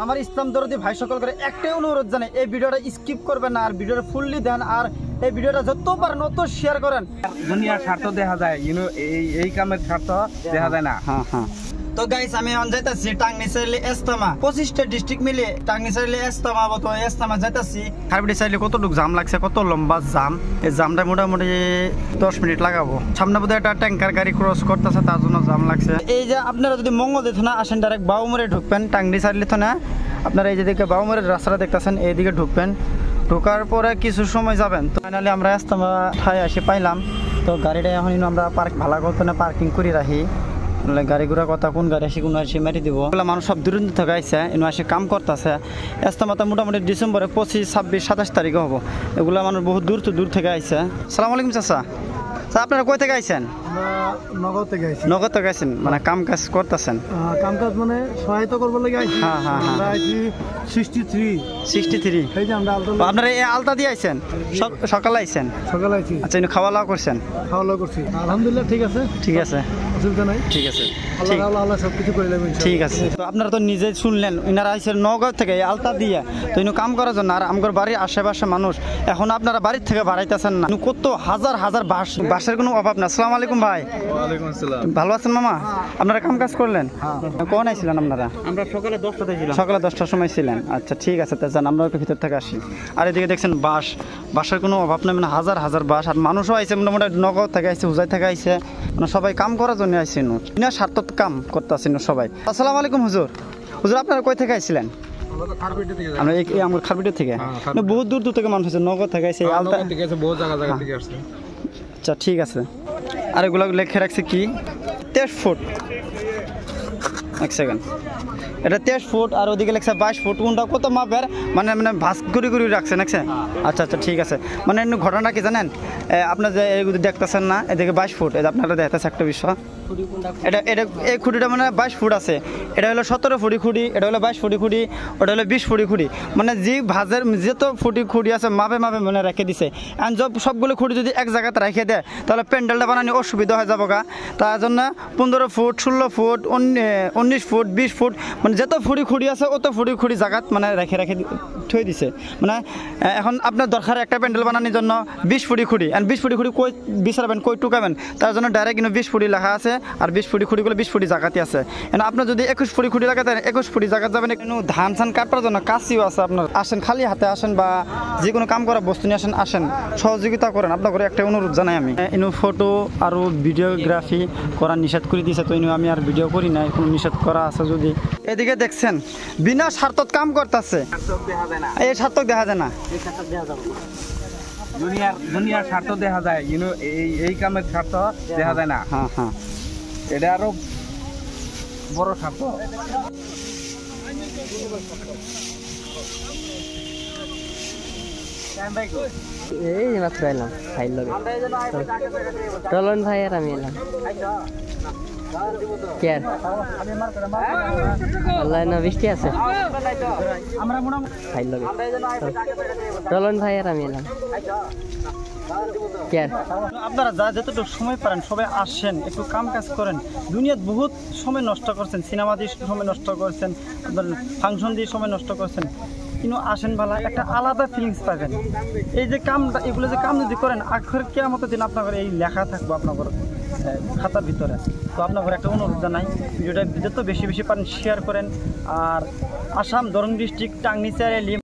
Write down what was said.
আমার ইসলাম দরদি ভাই সকল করে একটাই অনুরোধ জানাই, এই ভিডিওটা স্কিপ করবেন না আর ভিডিওটা ফুললি দেন আর এই ভিডিওটা যত পারেন তত শেয়ার করেন। দুনিয়ার স্বার্থ দেখা যায়, এই কামের স্বার্থ দেখা যায় না। হ্যাঁ তো গাইস আমি এখন যাইতাছি টাঙ্গিসাইলে ইস্তেমা 25টা ডিস্ট্রিক্ট মিলে টাঙ্গিসাইলে ইস্তেমা তো ইস্তেমা যাইতাছি। খারবিটি সাইলে কতটুক জাম লাগছে, কত লম্বা জাম, এই জামটা মোটামুটি 10 মিনিট লাগাবো। সামনে বোধহয় একটা ট্যাঙ্কার গাড়ি ক্রস করতেছে, তার জন্য জাম লাগছে। এই যে আপনারা যদি মঙ্গলদৈ থানা আসেন ডাইরেক্ট বাউমরে ঢুকবেন, টাঙ্গিসাইলে থানা আপনারা এই যে দিকে বাউমরের রাস্তাটা দেখতেছেন এইদিকে ঢুকবেন। ঢোকার পরে কিছু সময় যাবেন তো ফাইনালি আমরা ইস্তেমা ঠায় এসে পাইলাম। তো গাড়িটা এখন আমরা পার্ক ভালো করতে না পার্কিং করে রাখি, গাড়ি ঘোড়া কথা কোন গাড়ি আসি কোন আসি মারি দিব। মানুষ সব দূর থেকে আইসে এনে আসে কাম করতেছে। ইস্তেমাটা মোটামুটি ডিসেম্বরে 25, 26, 27 তারিখে হবো। এগুলো মানুষ বহুত দূর থেকে আইসে। সালাম আলাইকুম চাচা। স্যার আপনারা কই থেকে আইছেন? নগর থেকে আইছি। নগর থেকে আইছেন মানে কাম কাজ করতেছেন? কাম কাজ মানে সহায়তা করবার লাগে আইছি। হ্যাঁ আমরা আইছি 63 এই যে আমরা আলতা। আপনারা এই আলতা দিয়ে আইছেন? সকালে আইছেন? সকালে আইছি। আচ্ছা এনে খাওয়া দাওয়া করছেন? খাওয়া দাওয়া করছি আলহামদুলিল্লাহ। ঠিক আছে অসুবিধা নাই। ঠিক আছে আল্লাহ সবকিছু করে দেবেন। ঠিক আছে। তো আপনারা তো নিজে শুনলেন ইনারা আইসেন নগর থেকে আলতা দিয়ে তো ইনু কাম করার জন্য। আর আমার বাড়ির আশেপাশে মানুষ এখন আপনারা বাড়ির থেকে বাড়াইতেছেন না, কত হাজার বাসের কোনো অভাব না। আসসালামু আলাইকুম ভাই। ওয়ালাইকুম আসসালাম। ভালো আছেন মামা? আপনারা কাম কাজ করলেন? কখন আইছিলেন আপনারা? আমরা সকালে 10টাতে ছিলাম। সকালে 10টার সময় ছিলেন? আচ্ছা ঠিক আছে, তা যান আমরা একটু ভিতর থেকে আসি। আর এদিকে দেখছেন বাসের কোনো অভাব নেই, মানে হাজার বাস। আর মানুষও আইসে মোটামুটি নগর থেকে আইসে, হুজাই থেকে আইসে, মানে সবাই কাম করার জন্য আইসেন, ইনা স্বার্থত কাম করতে আসেন সবাই। আসসালামু আলাইকুম হুজুর। আপনারা কই থেকে আইছিলেন? আমরা এই আমার খারবিটি থেকে। বহুত দূর থেকে মানুষ আছে, নগর থেকে আইসে, আলতা থেকে আছে, বহুত জায়গা থেকে আসছে। আচ্ছা ঠিক আছে। আর এগুলো লেখে রাখছে কি 23 ফুট। এক সেকেন্ড, এটা 23 ফুট আর ওদিকে লেখছে 22 ফুট। কোনটা কত মাপের মানে ভাস করে রাখছে নাকছে? আচ্ছা ঠিক আছে। মানে ঘটনাটা কি জানেন, আপনার যে এগুলো দেখতেছেন না, এদিকে 22 ফুট, এটা আপনারা দেখতেছে একটা বিষয়। এটা এই খুঁটিটা মানে 22 ফুট আছে। এটা হলো 17 ফুটি খুঁটি, এটা হলো 22 ফুটি খুঁটি, ওটা হলো 20 ফুটি খুঁটি। মানে যে ভাজের যত ফুটি খুঁটি আছে মাপে মানে রেখে দিছে। আর সবগুলো খুঁটি যদি এক জায়গাতে রেখে দেয় তাহলে প্যান্ডেলটা বানানো অসুবিধা হয়ে যাবো গা। তার জন্য 15 ফুট, 16 ফুট, 19 ফুট, 20 ফুট, মানে যত ফুটি খুঁটি আছে অত ফুটি খুঁটি জায়গাত মানে রেখে থই দিছে। মানে এখন আপনার দরকার একটা প্যান্ডেল বানানোর জন্য 20 ফুটি খুঁটি, আর 20 ফুটি খুঁটি কই বিচারবেন, কই টুকাবেন, তার জন্য ডাইরেক্ট কিন্তু 20 ফুটি লেখা আছে। আর 20 ফুটি খুঁটিগুলো 20 ফুটি জায়গাতে আছে। এখন আপনার যদি 21 ফুটি খুঁটি লাগাতে 21 ফুটি জায়গা যাবেন। কিন্তু ধান কাটার জন্য কাশিও আছে। আপনার আসেন, খালি হাতে আসেন বা যে কোনো কাম করা বস্তু নিয়ে আসেন, সহযোগিতা করেন। আপনার করে একটা অনুরোধ জানাই আমি। ইনু ফটো আর ভিডিওগ্রাফি করা নিষেধ করে দিয়েছে, তো ইনু আমি আর ভিডিও করি নাই, কোনো নিষেধ করা আছে যদি। এদিকে দেখছেন বিনা স্বার্থত কাম করতেছে, এই স্বার্থক দেখা যায় না। দুনিয়ার স্বার্থ দেখা যায়, এই কামের স্বার্থ দেখা যায় না। হ্যাঁ এটা আরো বড় স্বার্থ। এই মাত্র এলাম ভাইয়ের লগে, রলন ভাই আর আমি এলাম। আল্লাহ না বৃষ্টি আছে ভাইয়ের লগে, রলন ভাই আর আমি এলাম। আপনারা যা যতটুকু সময় পারেন সবাই আসেন, একটু কাম কাজ করেন। দুনিয়াত বহুত সময় নষ্ট করছেন, সিনেমা দিয়ে সময় নষ্ট করছেন, ফাংশন দিয়ে সময় নষ্ট করছেন, কিন্তু আসেন ভালো একটা আলাদা ফিলিংস পাবেন। এই যে কামটা, এগুলো যে কাম যদি করেন আখের কেয়ামতের দিন আপনার এই লেখা থাকবো আপনার খাতার ভিতরে। তো আপনার একটা অনুরোধ জানাই, ভিডিওটা যত বেশি পারেন শেয়ার করেন। আর আসাম দরং ডিস্ট্রিক্ট টাঙ্গিসাইলে